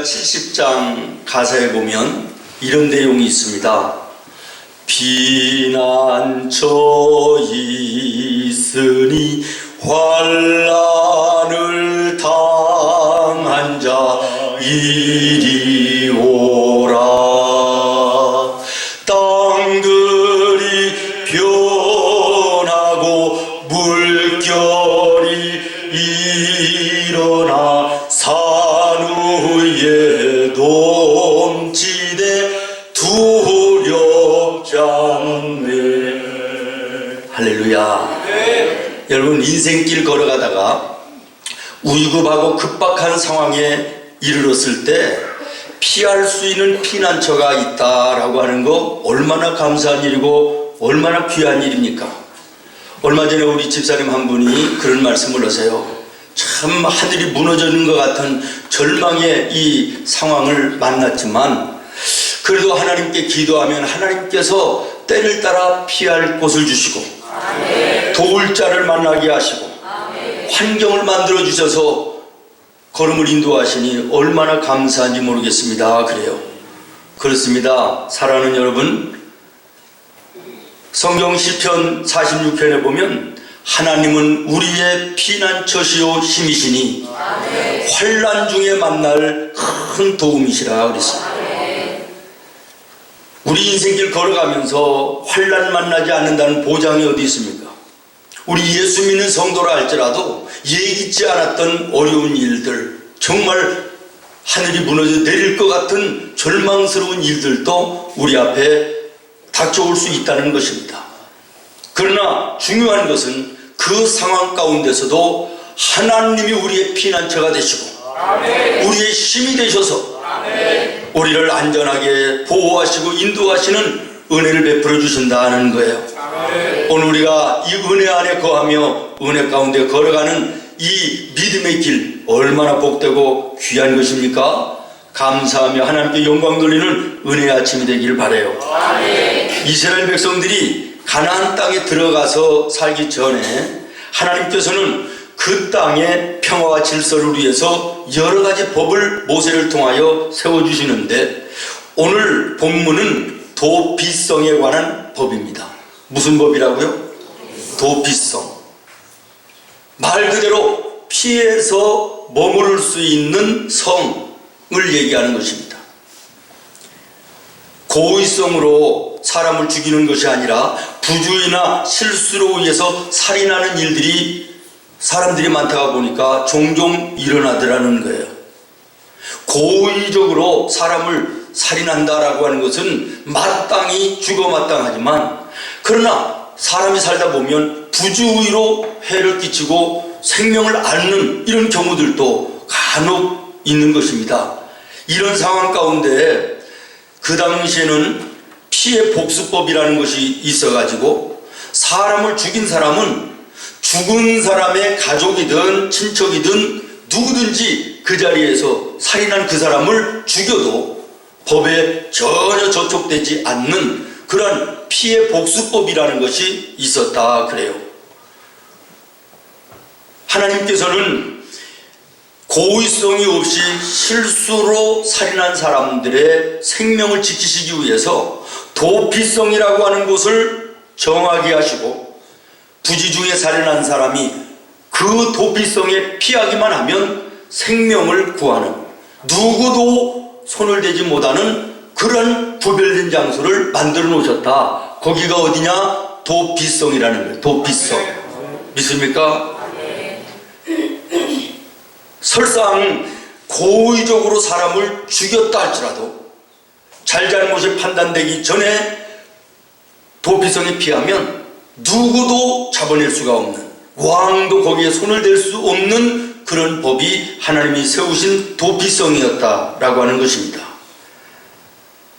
70장 가사에 보면 이런 내용이 있습니다. 피난처 있으니 환난을 당한 자 이리 오라. 땅들이 변하고 물결이 일어나 산 위에 넘치되 두렵지 않네. 할렐루야. 네. 여러분, 인생길 걸어가다가 위급하고 급박한 상황에 이르렀을 때 피할 수 있는 피난처가 있다라고 하는 거 얼마나 감사한 일이고 얼마나 귀한 일입니까? 얼마 전에 우리 집사님 한 분이 그런 말씀을 하세요. 참 하늘이 무너지는 것 같은 절망의 이 상황을 만났지만 그래도 하나님께 기도하면 하나님께서 때를 따라 피할 곳을 주시고 도울 자를 만나게 하시고 환경을 만들어 주셔서 걸음을 인도하시니 얼마나 감사한지 모르겠습니다. 그래요. 그렇습니다. 사랑하는 여러분, 성경 시편 46편에 보면 하나님은 우리의 피난처시요 힘이시니 환난 중에 만날 큰 도움이시라 그랬습니다. 우리 인생길 걸어가면서 환난 만나지 않는다는 보장이 어디 있습니까? 우리 예수 믿는 성도라 할지라도 예기치 않았던 어려운 일들, 정말 하늘이 무너져 내릴 것 같은 절망스러운 일들도 우리 앞에 닥쳐올 수 있다는 것입니다. 그러나 중요한 것은 그 상황 가운데서도 하나님이 우리의 피난처가 되시고 우리의 힘이 되셔서 우리를 안전하게 보호하시고 인도하시는 은혜를 베풀어 주신다는 거예요. 오늘 우리가 이 은혜 안에 거하며 은혜 가운데 걸어가는 이 믿음의 길 얼마나 복되고 귀한 것입니까? 감사하며 하나님께 영광 돌리는 은혜의 아침이 되기를 바라요. 이스라엘 백성들이 가나안 땅에 들어가서 살기 전에 하나님께서는 그 땅의 평화와 질서를 위해서 여러 가지 법을 모세를 통하여 세워주시는데 오늘 본문은 도피성에 관한 법입니다. 무슨 법이라고요? 도피성. 말 그대로 피해서 머무를 수 있는 성을 얘기하는 것입니다. 고의성으로 사람을 죽이는 것이 아니라 부주의나 실수로 의해서 살인하는 일들이 사람들이 많다가 보니까 종종 일어나더라는 거예요. 고의적으로 사람을 살인한다라고 하는 것은 마땅히 죽어마땅하지만 그러나 사람이 살다 보면 부주의로 해를 끼치고 생명을 앓는 이런 경우들도 간혹 있는 것입니다. 이런 상황 가운데 그 당시에는 피해 복수법이라는 것이 있어가지고 사람을 죽인 사람은 죽은 사람의 가족이든 친척이든 누구든지 그 자리에서 살인한 그 사람을 죽여도 법에 전혀 저촉되지 않는 그런 피해 복수법이라는 것이 있었다 그래요. 하나님께서는 고의성이 없이 실수로 살인한 사람들의 생명을 지키시기 위해서 도피성이라고 하는 곳을 정하게 하시고 부지 중에 살인한 사람이 그 도피성에 피하기만 하면 생명을 구하는 누구도 손을 대지 못하는 그런 구별된 장소를 만들어 놓으셨다. 거기가 어디냐? 도피성이라는 거예요. 도피성. 믿습니까? 설상 고의적으로 사람을 죽였다 할지라도 잘잘못이 판단되기 전에 도피성에 피하면 누구도 잡아낼 수가 없는, 왕도 거기에 손을 댈 수 없는 그런 법이 하나님이 세우신 도피성이었다라고 하는 것입니다.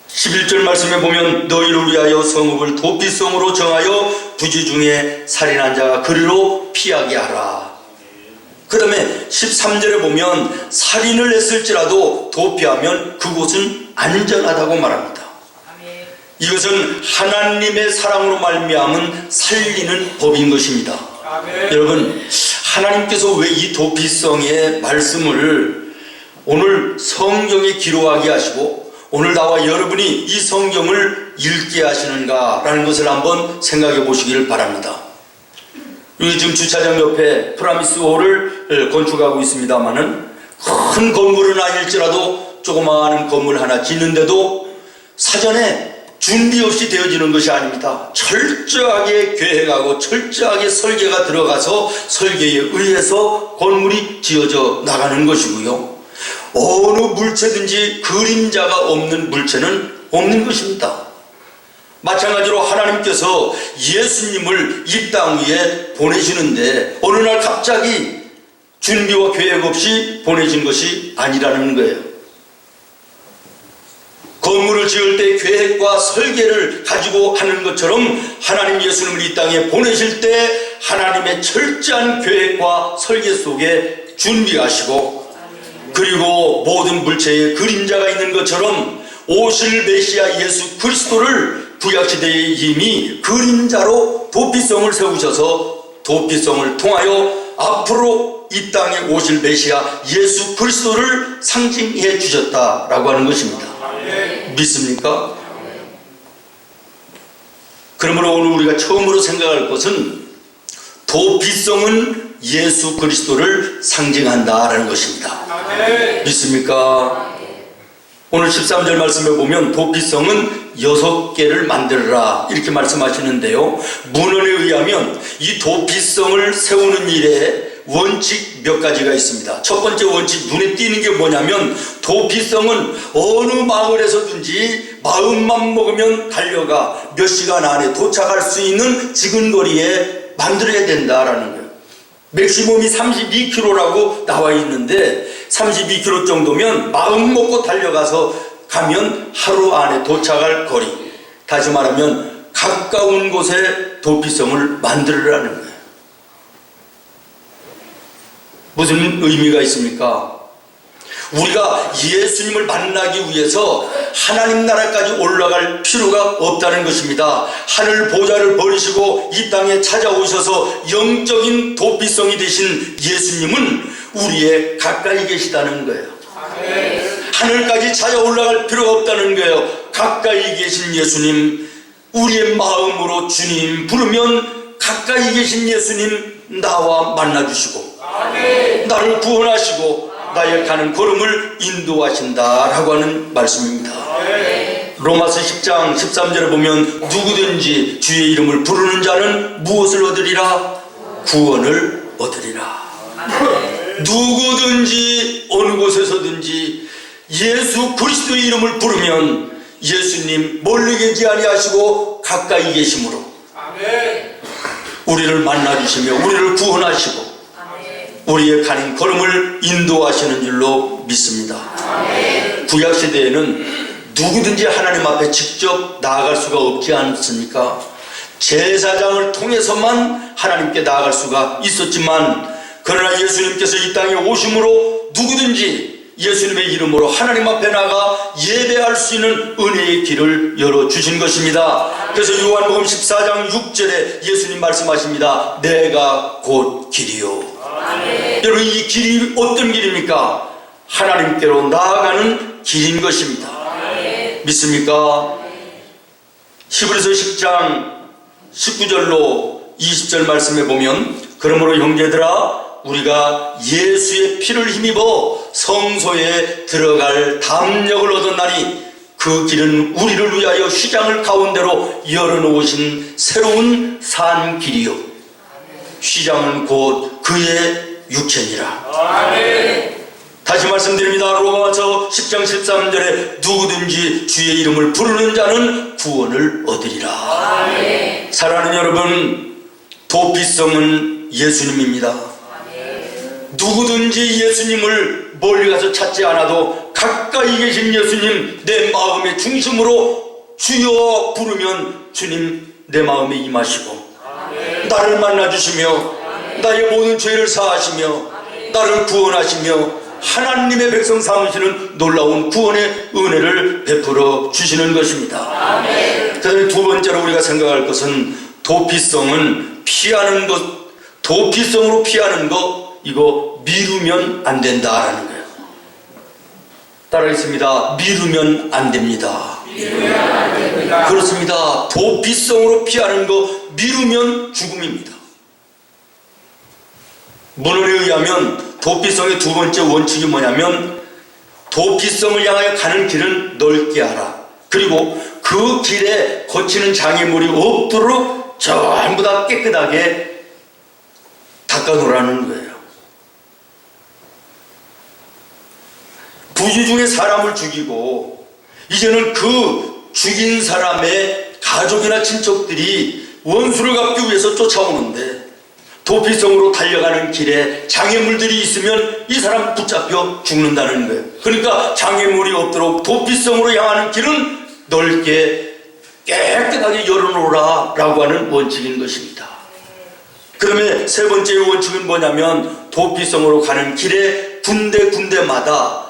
11절 말씀에 보면 너희를 위하여 성읍을 도피성으로 정하여 부지 중에 살인한 자가 그리로 피하게 하라. 그 다음에 13절에 보면 살인을 했을지라도 도피하면 그곳은 안전하다고 말합니다. 이것은 하나님의 사랑으로 말미암은 살리는 법인 것입니다. 여러분, 하나님께서 왜 이 도피성의 말씀을 오늘 성경에 기록하게 하시고 오늘 나와 여러분이 이 성경을 읽게 하시는가라는 것을 한번 생각해 보시기를 바랍니다. 여기 지금 주차장 옆에 프라미스홀을 건축하고 있습니다만은 큰 건물은 아닐지라도 조그마한 건물 하나 짓는데도 사전에 준비 없이 되어지는 것이 아닙니다. 철저하게 계획하고 철저하게 설계가 들어가서 설계에 의해서 건물이 지어져 나가는 것이고요. 어느 물체든지 그림자가 없는 물체는 없는 것입니다. 마찬가지로 하나님께서 예수님을 이 땅 위에 보내시는데 어느 날 갑자기 준비와 계획 없이 보내신 것이 아니라는 거예요. 건물을 지을 때 계획과 설계를 가지고 하는 것처럼 하나님 예수님을 이 땅에 보내실 때 하나님의 철저한 계획과 설계 속에 준비하시고 그리고 모든 물체에 그림자가 있는 것처럼 오실 메시아 예수 그리스도를 구약시대에 이미 그림자로 도피성을 세우셔서 도피성을 통하여 앞으로 이 땅에 오실 메시아 예수 그리스도를 상징해 주셨다라고 하는 것입니다. 믿습니까? 그러므로 오늘 우리가 처음으로 생각할 것은 도피성은 예수 그리스도를 상징한다라는 것입니다. 믿습니까? 오늘 13절 말씀에 보면 도피성은 6개를 만들어라 이렇게 말씀하시는데요. 문헌에 의하면 이 도피성을 세우는 일에 원칙 몇 가지가 있습니다. 첫 번째 원칙, 눈에 띄는 게 뭐냐면 도피성은 어느 마을에서든지 마음만 먹으면 달려가 몇 시간 안에 도착할 수 있는 지근거리에 만들어야 된다라는 거예요. 맥시멈이 32km라고 나와 있는데 32km 정도면 마음 먹고 달려가서 가면 하루 안에 도착할 거리, 다시 말하면 가까운 곳에 도피성을 만들으라는 거예요. 무슨 의미가 있습니까? 우리가 예수님을 만나기 위해서 하나님 나라까지 올라갈 필요가 없다는 것입니다. 하늘 보좌를 버리시고 이 땅에 찾아오셔서 영적인 도피성이 되신 예수님은 우리의 가까이 계시다는 거예요. 하늘까지 찾아 올라갈 필요가 없다는 거예요. 가까이 계신 예수님, 우리의 마음으로 주님 부르면 가까이 계신 예수님 나와 만나주시고 나를 구원하시고 나의 가는 걸음을 인도하신다라고 하는 말씀입니다. 로마서 10장 13절에 보면 누구든지 주의 이름을 부르는 자는 무엇을 얻으리라? 구원을 얻으리라. 누구든지 어느 곳에서든지 예수 그리스도의 이름을 부르면 예수님 멀리 계지 아니하시고 가까이 계심으로 우리를 만나주시며 우리를 구원하시고 우리의 가는 걸음을 인도하시는 줄로 믿습니다. 구약시대에는 누구든지 하나님 앞에 직접 나아갈 수가 없지 않습니까? 제사장을 통해서만 하나님께 나아갈 수가 있었지만 그러나 예수님께서 이 땅에 오심으로 누구든지 예수님의 이름으로 하나님 앞에 나가 예배할 수 있는 은혜의 길을 열어주신 것입니다. 그래서 요한복음 14장 6절에 예수님 말씀하십니다. 내가 곧 길이요. 여러분 이 길이 어떤 길입니까? 하나님께로 나아가는 길인 것입니다. 믿습니까? 히브리서 10장 19절로 20절 말씀에 보면 그러므로 형제들아 우리가 예수의 피를 힘입어 성소에 들어갈 담력을 얻었나니 그 길은 우리를 위하여 휘장을 가운데로 열어놓으신 새로운 산 길이요 휘장은 곧 그의 육체니라. 다시 말씀드립니다. 로마서 10장 13절에 누구든지 주의 이름을 부르는 자는 구원을 얻으리라. 사랑하는 여러분, 도피성은 예수님입니다. 누구든지 예수님을 멀리 가서 찾지 않아도 가까이 계신 예수님 내 마음의 중심으로 주여 부르면 주님 내 마음에 임하시고 나를 만나주시며 나의 모든 죄를 사하시며 나를 구원하시며 하나님의 백성 삼으시는 놀라운 구원의 은혜를 베풀어 주시는 것입니다. 그다음에 두 번째로 우리가 생각할 것은 도피성은 피하는 것, 도피성으로 피하는 것, 이거 미루면 안 된다라는 거예요. 따라하겠습니다. 미루면 안 됩니다. 그렇습니다. 도피성으로 피하는 거 미루면 죽음입니다. 문헌에 의하면 도피성의 두 번째 원칙이 뭐냐면 도피성을 향하여 가는 길은 넓게 하라. 그리고 그 길에 거치는 장애물이 없도록 전부 다 깨끗하게 닦아놓으라는 거예요. 부지 중에 사람을 죽이고 이제는 그 죽인 사람의 가족이나 친척들이 원수를 갚기 위해서 쫓아오는데 도피성으로 달려가는 길에 장애물들이 있으면 이 사람 붙잡혀 죽는다는 거예요. 그러니까 장애물이 없도록 도피성으로 향하는 길은 넓게 깨끗하게 열어놓으라 라고 하는 원칙인 것입니다. 그 다음에 세 번째 원칙은 뭐냐면 도피성으로 가는 길에 군데군데마다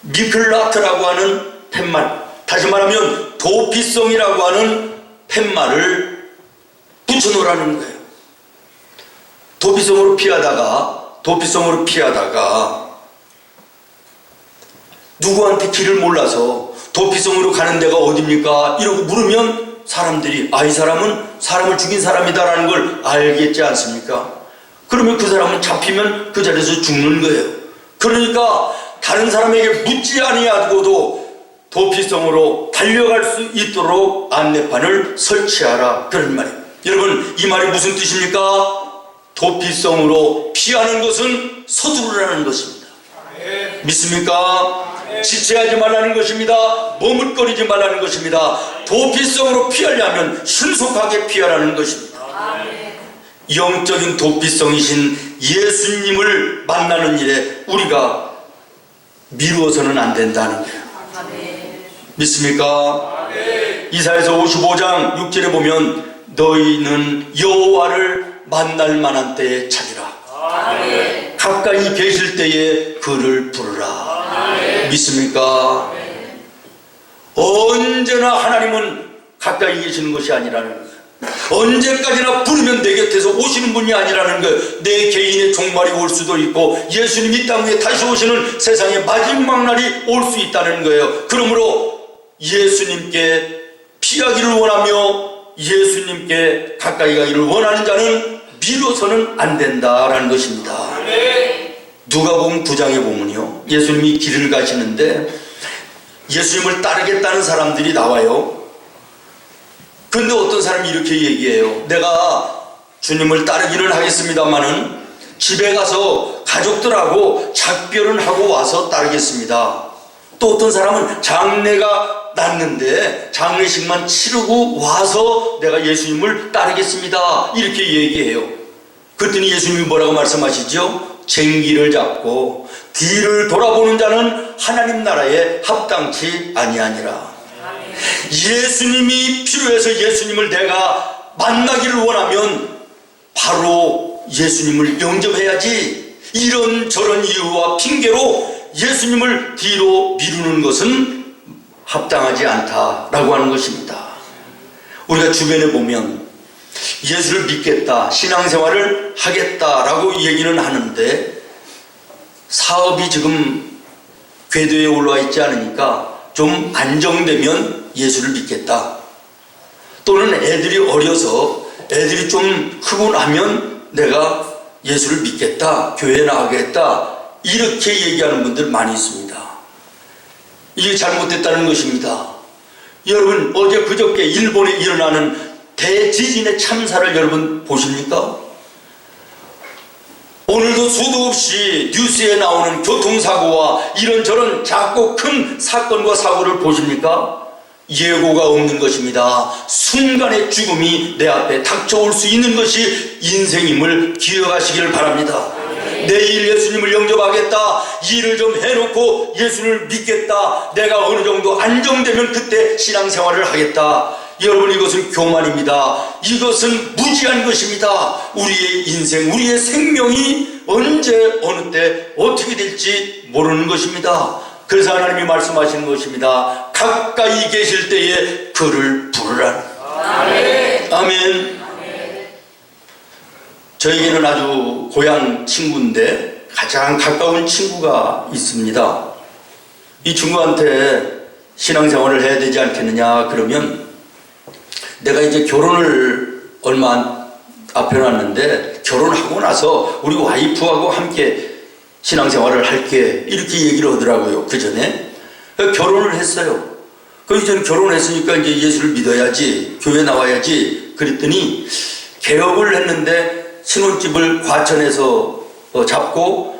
미클라트라고 하는 팻말, 다시 말하면 도피성이라고 하는 팻말을 붙여놓으라는 거예요. 도피성으로 피하다가 누구한테 길을 몰라서 도피성으로 가는 데가 어딥니까? 이러고 물으면 사람들이 이 사람은 사람을 죽인 사람이다라는 걸 알겠지 않습니까? 그러면 그 사람은 잡히면 그 자리에서 죽는 거예요. 그러니까 다른 사람에게 묻지 아니하고도 도피성으로 달려갈 수 있도록 안내판을 설치하라, 그런 말이에요. 여러분, 이 말이 무슨 뜻입니까? 도피성으로 피하는 것은 서두르라는 것입니다. 믿습니까? 지체하지 말라는 것입니다. 머뭇거리지 말라는 것입니다. 도피성으로 피하려면 신속하게 피하라는 것입니다. 영적인 도피성이신 예수님을 만나는 일에 우리가 미루어서는 안 된다는 거예요. 믿습니까? 이사야서 55장 6절에 보면 너희는 여호와를 만날 만한 때에 찾으라. 가까이 계실 때에 그를 부르라. 믿습니까? 언제나 하나님은 가까이 계시는 것이 아니라는 거예요. 언제까지나 부르면 내 곁에서 오시는 분이 아니라는 거예요. 내 개인의 종말이 올 수도 있고 예수님이 이 땅 위에 다시 오시는 세상의 마지막 날이 올 수 있다는 거예요. 그러므로 예수님께 피하기를 원하며 예수님께 가까이 가기를 원하는 자는 미뤄서는 안 된다라는 것입니다. 누가복음 9장에 보면요, 예수님이 길을 가시는데 예수님을 따르겠다는 사람들이 나와요. 근데 어떤 사람이 이렇게 얘기해요. 내가 주님을 따르기는 하겠습니다마는 집에 가서 가족들하고 작별은 하고 와서 따르겠습니다. 또 어떤 사람은 장례가 났는데 장례식만 치르고 와서 내가 예수님을 따르겠습니다, 이렇게 얘기해요. 그랬더니 예수님이 뭐라고 말씀하시죠? 쟁기를 잡고 뒤를 돌아보는 자는 하나님 나라에 합당치 아니하니라. 예수님이 필요해서 예수님을 내가 만나기를 원하면 바로 예수님을 영접해야지, 이런저런 이유와 핑계로 예수님을 뒤로 미루는 것은 합당하지 않다라고 하는 것입니다. 우리가 주변에 보면 예수를 믿겠다, 신앙생활을 하겠다라고 얘기는 하는데 사업이 지금 궤도에 올라와 있지 않으니까 좀 안정되면 예수를 믿겠다, 또는 애들이 어려서 애들이 좀 크고 나면 내가 예수를 믿겠다, 교회에 나가겠다, 이렇게 얘기하는 분들 많이 있습니다. 이게 잘못됐다는 것입니다. 여러분, 어제 그저께 일본에 일어나는 대지진의 참사를 여러분 보십니까? 오늘도 수도 없이 뉴스에 나오는 교통사고와 이런저런 작고 큰 사건과 사고를 보십니까? 예고가 없는 것입니다. 순간의 죽음이 내 앞에 닥쳐올 수 있는 것이 인생임을 기억하시기를 바랍니다. 내일 예수님을 영접하겠다, 일을 좀 해놓고 예수를 믿겠다, 내가 어느 정도 안정되면 그때 신앙생활을 하겠다. 여러분, 이것은 교만입니다. 이것은 무지한 것입니다. 우리의 인생, 우리의 생명이 언제 어느 때 어떻게 될지 모르는 것입니다. 그래서 하나님이 말씀하시는 것입니다. 가까이 계실 때에 그를 부르라. 아멘. 아멘. 저에게는 아주 고향 친구인데 가장 가까운 친구가 있습니다. 이 친구한테 신앙생활을 해야 되지 않겠느냐 그러면 내가 이제 결혼을 얼마 앞에 놨는데 결혼하고 나서 우리 와이프하고 함께 신앙생활을 할게 이렇게 얘기를 하더라고요. 그 전에 결혼을 했어요. 그 이제는 결혼했으니까 이제 예수를 믿어야지, 교회 나와야지 그랬더니 개업을 했는데 신혼집을 과천에서 잡고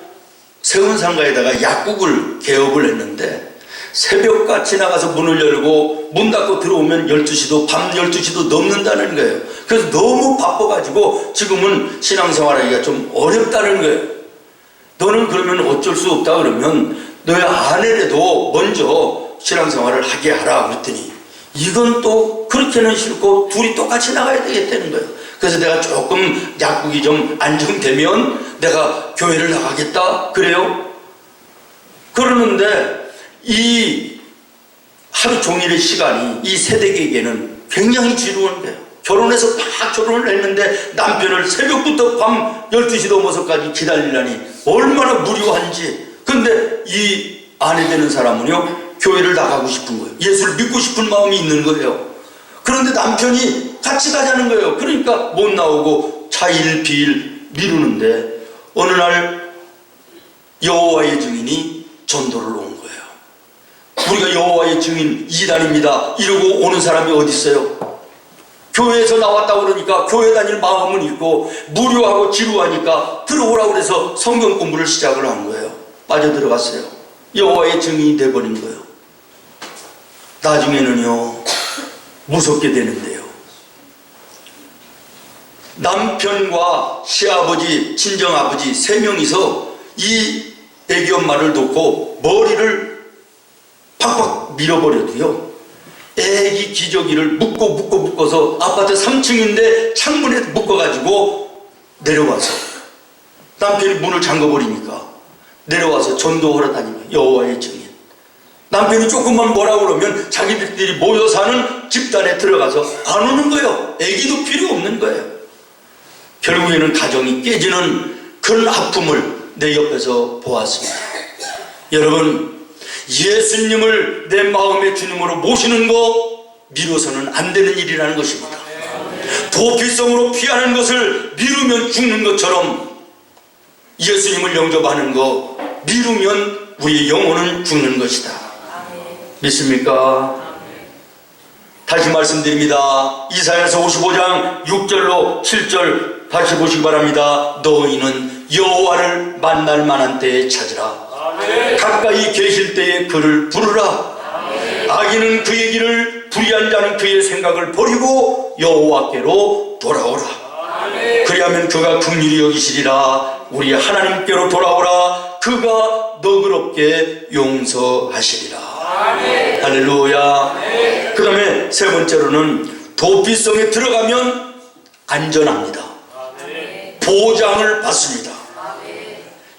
세운상가에다가 약국을 개업을 했는데 새벽같이 나가서 문을 열고 문 닫고 들어오면 12시도 밤 12시도 넘는다는 거예요. 그래서 너무 바빠가지고 지금은 신앙생활하기가 좀 어렵다는 거예요. 너는 그러면 어쩔 수 없다 그러면 너의 아내라도 먼저 신앙생활을 하게 하라 그랬더니 이건 또 그렇게는 싫고 둘이 똑같이 나가야 되겠다는 거예요. 그래서 내가 조금 약국이 좀 안정되면 내가 교회를 나가겠다 그래요. 그러는데 이 하루 종일의 시간이 이 세대에게는 굉장히 지루한 거예요. 결혼해서 딱 결혼을 했는데 남편을 새벽부터 밤 12시 넘어서까지 기다리려니 얼마나 무료한지. 근데 이 아내 되는 사람은요 교회를 나가고 싶은 거예요. 예수를 믿고 싶은 마음이 있는 거예요. 그런데 남편이 같이 가자는 거예요. 그러니까 못 나오고 차일 비일 미루는데 어느 날 여호와의 증인이 전도를 온 거예요. 우리가 여호와의 증인 이단입니다 이러고 오는 사람이 어디 있어요? 교회에서 나왔다고 그러니까 교회 다닐 마음은 있고 무료하고 지루하니까 들어오라고 그래서 성경 공부를 시작을 한 거예요. 빠져들어갔어요. 여호와의 증인이 돼버린 거예요. 나중에는요 무섭게 되는데요. 남편과 시아버지, 친정아버지 3명이서 이 애기 엄마를 놓고 머리를 팍팍 밀어버려도요 애기 기저귀를 묶어서 아파트 3층인데 창문에 묶어가지고 내려와서 남편이 문을 잠궈버리니까 내려와서 전도하러 다니면 여호와의 증인. 남편이 조금만 뭐라고 그러면 자기들끼리 모여 사는 집단에 들어가서 안 오는 거예요. 애기도 필요 없는 거예요. 결국에는 가정이 깨지는 큰 아픔을 내 옆에서 보았습니다. 여러분, 예수님을 내 마음의 주님으로 모시는 거 미뤄서는 안 되는 일이라는 것입니다. 도피성으로 피하는 것을 미루면 죽는 것처럼 예수님을 영접하는 거 미루면 우리의 영혼은 죽는 것이다. 믿습니까? 다시 말씀드립니다. 이사야서 55장 6절로 7절 다시 보시기 바랍니다. 너희는 여호와를 만날 만한 때에 찾으라. 가까이 계실 때에 그를 부르라. 악인은 그의 길을, 불의한 자는 그의 생각을 버리고 여호와께로 돌아오라. 그리하면 그가 긍휼히 여기시리라. 우리 하나님께로 돌아오라. 그가 너그럽게 용서하시리라. 할렐루야. 그 다음에 세 번째로는 도피성에 들어가면 안전합니다. 보장을 받습니다.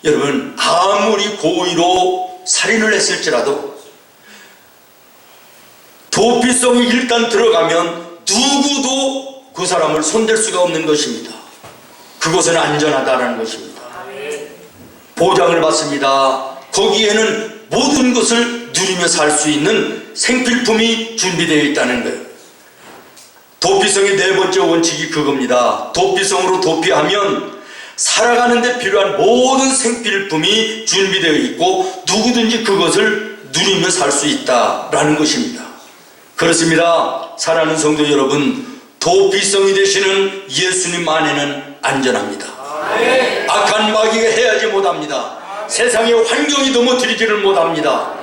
여러분, 아무리 고의로 살인을 했을지라도 도피성이 일단 들어가면 누구도 그 사람을 손댈 수가 없는 것입니다. 그곳은 안전하다는 것입니다. 보장을 받습니다. 거기에는 모든 것을 누리며 살 수 있는 생필품이 준비되어 있다는 거예요. 도피성의 네 번째 원칙이 그겁니다. 도피성으로 도피하면 살아가는 데 필요한 모든 생필품이 준비되어 있고 누구든지 그것을 누리며 살 수 있다라는 것입니다. 그렇습니다. 사랑하는 성도 여러분, 도피성이 되시는 예수님 안에는 안전합니다. 악한 마귀가 해하지 못합니다. 세상의 환경이 넘어뜨리지를 못합니다.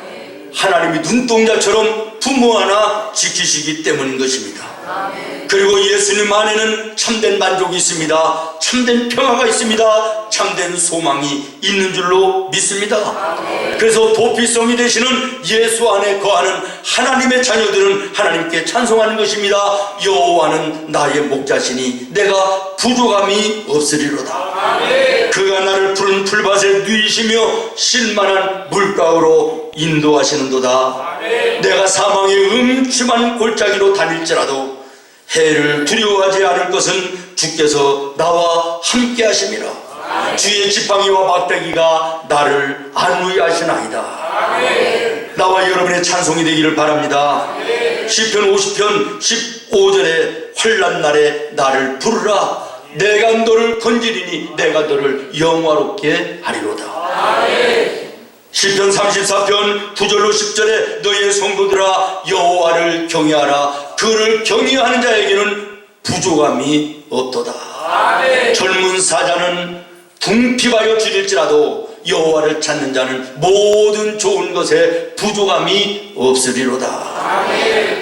하나님이 눈동자처럼 부모 하나 지키시기 때문인 것입니다. 그리고 예수님 안에는 참된 만족이 있습니다. 참된 평화가 있습니다. 참된 소망이 있는 줄로 믿습니다. 그래서 도피성이 되시는 예수 안에 거하는 하나님의 자녀들은 하나님께 찬송하는 것입니다. 여호와는 나의 목자시니 내가 부족함이 없으리로다. 그가 나를 푸른 풀밭에 누이시며 쉴만한 물가로 인도하시는도다. 내가 사망의 음침한 골짜기로 다닐지라도 해를 두려워하지 않을 것은 주께서 나와 함께 하심이라. 주의 지팡이와 막대기가 나를 안위하시나이다. 나와 여러분의 찬송이 되기를 바랍니다. 시편 50편 15절에 환난 날에 나를 부르라. 내가 너를 건지리니 내가 너를 영화롭게 하리로다. 시편 34편 9절로 10절에 너의 성도들아 여호와를 경외하라. 그를 경외하는 자에게는 부족함이 없도다. 젊은 사자는 궁핍하여 줄일지라도 여호와를 찾는 자는 모든 좋은 것에 부족함이 없으리로다.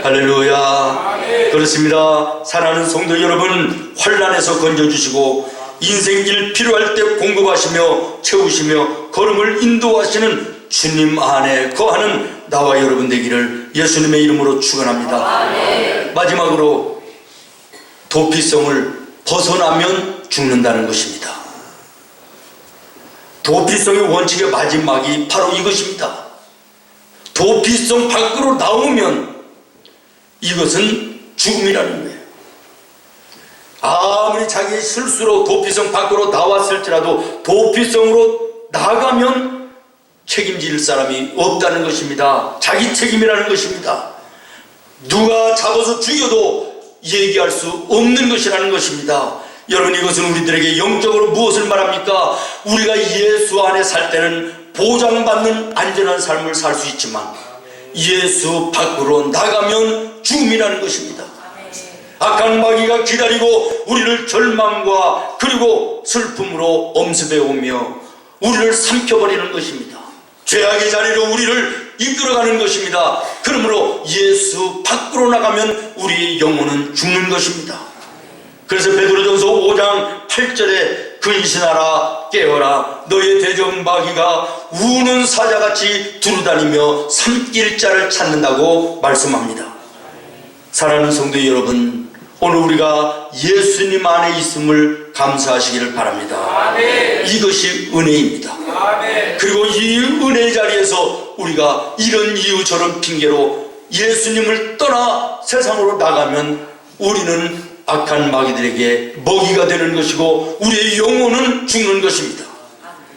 할렐루야. 그렇습니다. 사랑하는 성도 여러분, 환난에서 건져주시고 인생길 필요할 때 공급하시며 채우시며 걸음을 인도하시는 주님 안에 거하는 나와 여러분 되기를 예수님의 이름으로 축원합니다. 마지막으로 도피성을 벗어나면 죽는다는 것입니다. 도피성의 원칙의 마지막이 바로 이것입니다. 도피성 밖으로 나오면 이것은 죽음이라는 거예요. 아무리 자기의 실수로 도피성 밖으로 나왔을지라도 도피성으로 나가면 책임질 사람이 없다는 것입니다. 자기 책임이라는 것입니다. 누가 잡아서 죽여도 얘기할 수 없는 것이라는 것입니다. 여러분, 이것은 우리들에게 영적으로 무엇을 말합니까? 우리가 예수 안에 살 때는 보장받는 안전한 삶을 살 수 있지만 예수 밖으로 나가면 죽음이라는 것입니다. 악한 마귀가 기다리고 우리를 절망과 그리고 슬픔으로 엄습해 오며 우리를 삼켜버리는 것입니다. 죄악의 자리로 우리를 이끌어가는 것입니다. 그러므로 예수 밖으로 나가면 우리의 영혼은 죽는 것입니다. 그래서 베드로전서 5장 8절에 근신하라 깨어라 너의 대적 마귀가 우는 사자같이 두루다니며 삼킬 자를 찾는다고 말씀합니다. 사랑하는 성도 여러분, 오늘 우리가 예수님 안에 있음을 감사하시기를 바랍니다. 이것이 은혜입니다. 그리고 이 은혜의 자리에서 우리가 이런 이유 저런 핑계로 예수님을 떠나 세상으로 나가면 우리는 악한 마귀들에게 먹이가 되는 것이고 우리의 영혼은 죽는 것입니다.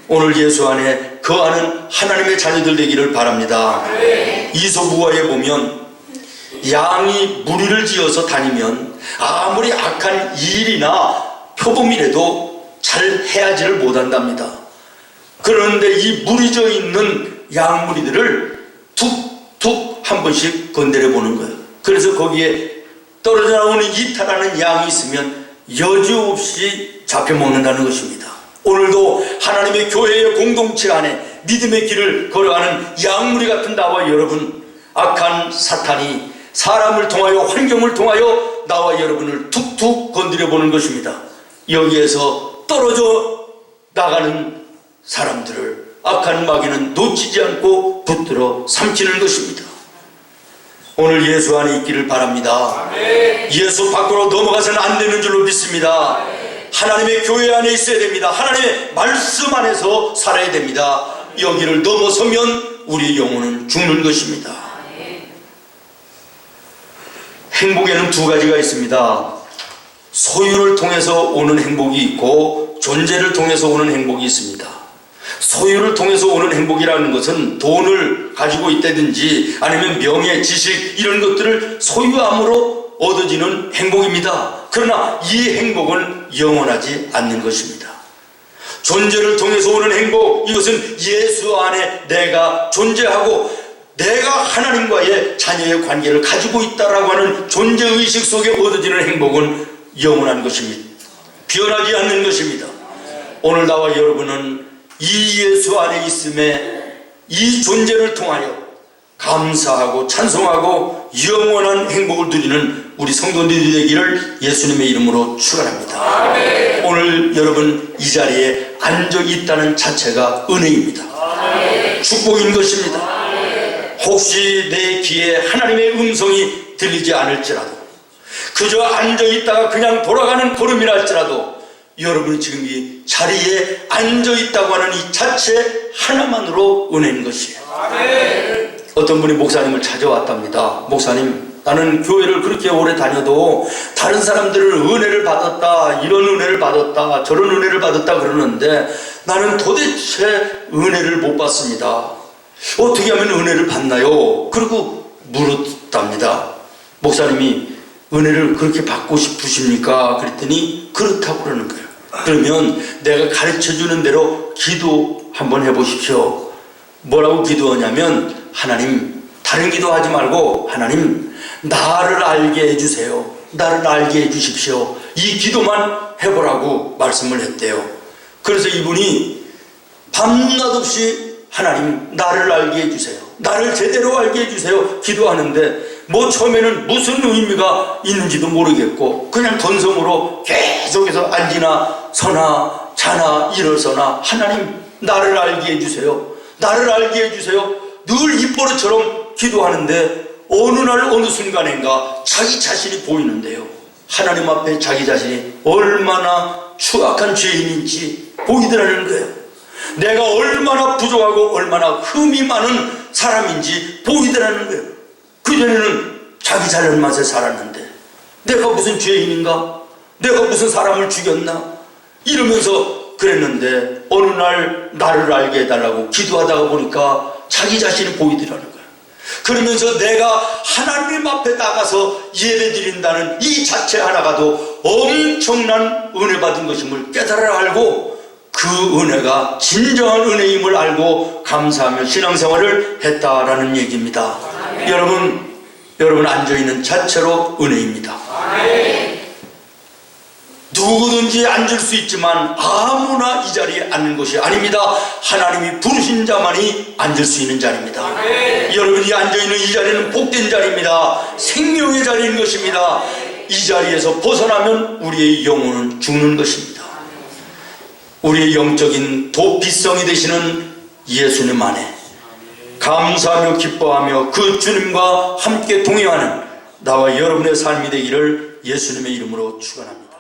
오늘 예수 안에 거하는 하나님의 자녀들 되기를 바랍니다. 이소부화에 보면 양이 무리를 지어서 다니면 아무리 악한 일이나 표범이라도 잘 헤아지를 못한답니다. 그런데 이 무리져 있는 양무리들을 툭툭 한 번씩 건드려 보는 거예요. 그래서 거기에 떨어져 나오는 이탈하는 양이 있으면 여지없이 잡혀먹는다는 것입니다. 오늘도 하나님의 교회의 공동체 안에 믿음의 길을 걸어가는 양무리 같은 나와 여러분, 악한 사탄이 사람을 통하여 환경을 통하여 나와 여러분을 툭툭 건드려 보는 것입니다. 여기에서 떨어져 나가는 사람들을 악한 마귀는 놓치지 않고 붙들어 삼키는 것입니다. 오늘 예수 안에 있기를 바랍니다. 예수 밖으로 넘어가서는 안 되는 줄로 믿습니다. 하나님의 교회 안에 있어야 됩니다. 하나님의 말씀 안에서 살아야 됩니다. 여기를 넘어서면 우리의 영혼은 죽는 것입니다. 행복에는 두 가지가 있습니다. 소유를 통해서 오는 행복이 있고 존재를 통해서 오는 행복이 있습니다. 소유를 통해서 오는 행복이라는 것은 돈을 가지고 있다든지 아니면 명예, 지식 이런 것들을 소유함으로 얻어지는 행복입니다. 그러나 이 행복은 영원하지 않는 것입니다. 존재를 통해서 오는 행복, 이것은 예수 안에 내가 존재하고 내가 하나님과의 자녀의 관계를 가지고 있다라고 하는 존재의식 속에 얻어지는 행복은 영원한 것입니다. 변하지 않는 것입니다. 오늘 나와 여러분은 이 예수 안에 있음에 이 존재를 통하여 감사하고 찬송하고 영원한 행복을 누리는 우리 성도들이 되기를 예수님의 이름으로 축원합니다. 오늘 여러분 이 자리에 앉아 있다는 자체가 은혜입니다. 축복인 것입니다. 혹시 내 귀에 하나님의 음성이 들리지 않을지라도 그저 앉아 있다가 그냥 돌아가는 걸음이라 할지라도 여러분이 지금 이 자리에 앉아 있다고 하는 이 자체 하나만으로 은혜인 것이에요. 어떤 분이 목사님을 찾아왔답니다. 목사님, 나는 교회를 그렇게 오래 다녀도 다른 사람들은 은혜를 받았다, 이런 은혜를 받았다, 저런 은혜를 받았다 그러는데 나는 도대체 은혜를 못 받습니다. 어떻게 하면 은혜를 받나요? 그리고 물었답니다. 목사님이 은혜를 그렇게 받고 싶으십니까? 그랬더니 그렇다고 그러는 거예요. 그러면 내가 가르쳐주는 대로 기도 한번 해보십시오. 뭐라고 기도하냐면, 하나님, 다른 기도하지 말고 하나님 나를 알게 해주세요. 나를 알게 해주십시오. 이 기도만 해보라고 말씀을 했대요. 그래서 이분이 밤낮 없이 하나님 나를 알게 해주세요, 나를 제대로 알게 해주세요 기도하는데, 뭐 처음에는 무슨 의미가 있는지도 모르겠고 그냥 건성으로 계속해서 앉으나 서나 자나 일어서나 하나님 나를 알게 해주세요, 나를 알게 해주세요 늘 입버릇처럼 기도하는데, 어느 날 어느 순간인가 자기 자신이 보이는데요. 하나님 앞에 자기 자신이 얼마나 추악한 죄인인지 보이더라는 거예요. 내가 얼마나 부족하고 얼마나 흠이 많은 사람인지 보이더라는 거예요. 그전에는 자기 잘난 맛에 살았는데 내가 무슨 죄인인가? 내가 무슨 사람을 죽였나? 이러면서 그랬는데 어느 날 나를 알게 해달라고 기도하다가 보니까 자기 자신이 보이더라는 거예요. 그러면서 내가 하나님 앞에 나가서 예배드린다는 이 자체 하나가도 엄청난 은혜 받은 것임을 깨달아 알고 그 은혜가 진정한 은혜임을 알고 감사하며 신앙생활을 했다라는 얘기입니다. 여러분 앉아있는 자체로 은혜입니다. 누구든지 앉을 수 있지만 아무나 이 자리에 앉는 것이 아닙니다. 하나님이 부르신 자만이 앉을 수 있는 자리입니다. 여러분이 앉아있는 이 자리는 복된 자리입니다. 생명의 자리인 것입니다. 이 자리에서 벗어나면 우리의 영혼은 죽는 것입니다. 우리의 영적인 도피성이 되시는 예수님 안에 감사하며 기뻐하며 그 주님과 함께 동행하는 나와 여러분의 삶이 되기를 예수님의 이름으로 축원합니다.